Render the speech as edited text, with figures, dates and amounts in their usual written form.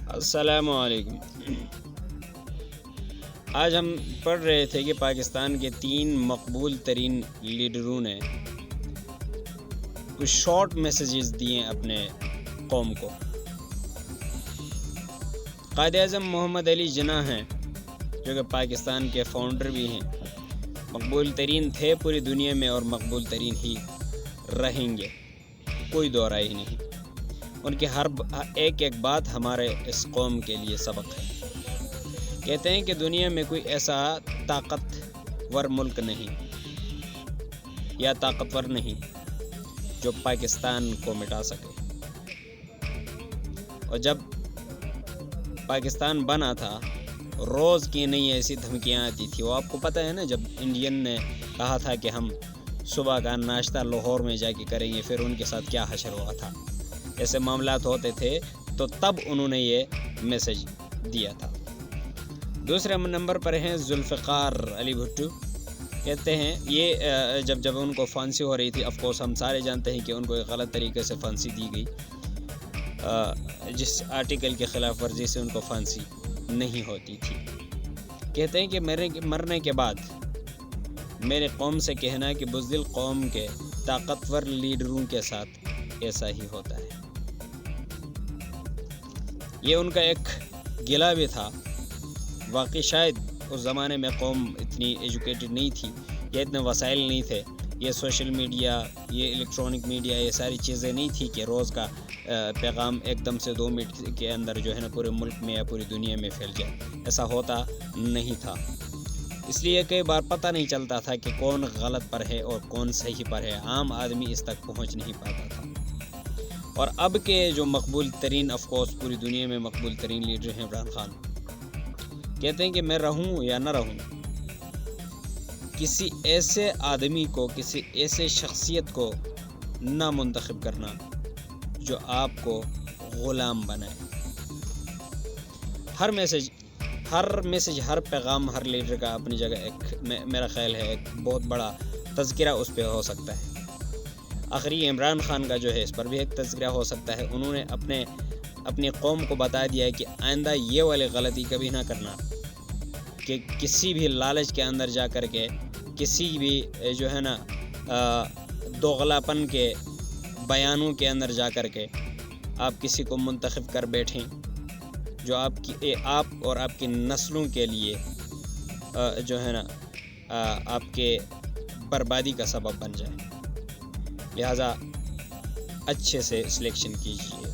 السلام علیکم۔ آج ہم پڑھ رہے تھے کہ پاکستان کے 3 مقبول ترین لیڈروں نے کچھ شارٹ میسیجز دیے اپنے قوم کو۔ قائد اعظم محمد علی جناح ہیں جو کہ پاکستان کے فاؤنڈر بھی ہیں، مقبول ترین تھے پوری دنیا میں اور مقبول ترین ہی رہیں گے، کوئی دو رائے ہی نہیں۔ ان کی ہر ایک بات ہمارے اس قوم کے لیے سبق ہے۔ کہتے ہیں کہ دنیا میں کوئی ایسا طاقتور ملک نہیں یا طاقتور نہیں جو پاکستان کو مٹا سکے۔ اور جب پاکستان بنا تھا روز کی نئی ایسی دھمکیاں آتی تھی۔ وہ آپ کو پتہ ہے نا، جب انڈین نے کہا تھا کہ ہم صبح کا ناشتہ لاہور میں جا کے کریں گے، پھر ان کے ساتھ کیا حشر ہوا تھا، ایسے معاملات ہوتے تھے، تو تب انہوں نے یہ میسج دیا تھا۔ دوسرے نمبر پر ہیں ذوالفقار علی بھٹو۔ کہتے ہیں یہ جب ان کو پھانسی ہو رہی تھی، آف کورس ہم سارے جانتے ہیں کہ ان کو ایک غلط طریقے سے پھانسی دی گئی، جس آرٹیکل کے خلاف ورزی سے ان کو پھانسی نہیں ہوتی تھی۔ کہتے ہیں کہ مرنے کے بعد میرے قوم سے کہنا کہ بزدل قوم کے طاقتور لیڈروں کے ساتھ ایسا ہی ہوتا ہے۔ یہ ان کا ایک گلہ بھی تھا۔ واقعی شاید اس زمانے میں قوم اتنی ایجوکیٹڈ نہیں تھی، یا اتنے وسائل نہیں تھے، یہ سوشل میڈیا، یہ الیکٹرانک میڈیا، یہ ساری چیزیں نہیں تھی کہ روز کا پیغام ایک دم سے 2 منٹ کے اندر جو ہے نا پورے ملک میں یا پوری دنیا میں پھیل جائے۔ ایسا ہوتا نہیں تھا، اس لیے کئی بار پتہ نہیں چلتا تھا کہ کون غلط پر ہے اور کون صحیح پر ہے۔ عام آدمی اس تک پہنچ نہیں پاتا تھا۔ اور اب کے جو مقبول ترین، آف کورس پوری دنیا میں مقبول ترین لیڈر ہیں عمران خان، کہتے ہیں کہ میں رہوں یا نہ رہوں، کسی ایسے آدمی کو، کسی ایسے شخصیت کو نہ منتخب کرنا جو آپ کو غلام بنائے۔ ہر میسج، ہر پیغام، ہر لیڈر کا اپنی جگہ ایک میرا خیال ہے ایک بہت بڑا تذکرہ اس پہ ہو سکتا ہے۔ آخری عمران خان کا جو ہے اس پر بھی ایک تذکرہ ہو سکتا ہے۔ انہوں نے اپنی قوم کو بتا دیا ہے کہ آئندہ یہ والی غلطی کبھی نہ کرنا کہ کسی بھی لالچ کے اندر جا کر کے، کسی بھی جو ہے نا دوغلاپن کے بیانوں کے اندر جا کر کے آپ کسی کو منتخب کر بیٹھیں جو آپ اور آپ کی نسلوں کے لیے جو ہے نا آپ کے بربادی کا سبب بن جائے۔ لہٰذا اچھے سے سلیکشن کیجیے۔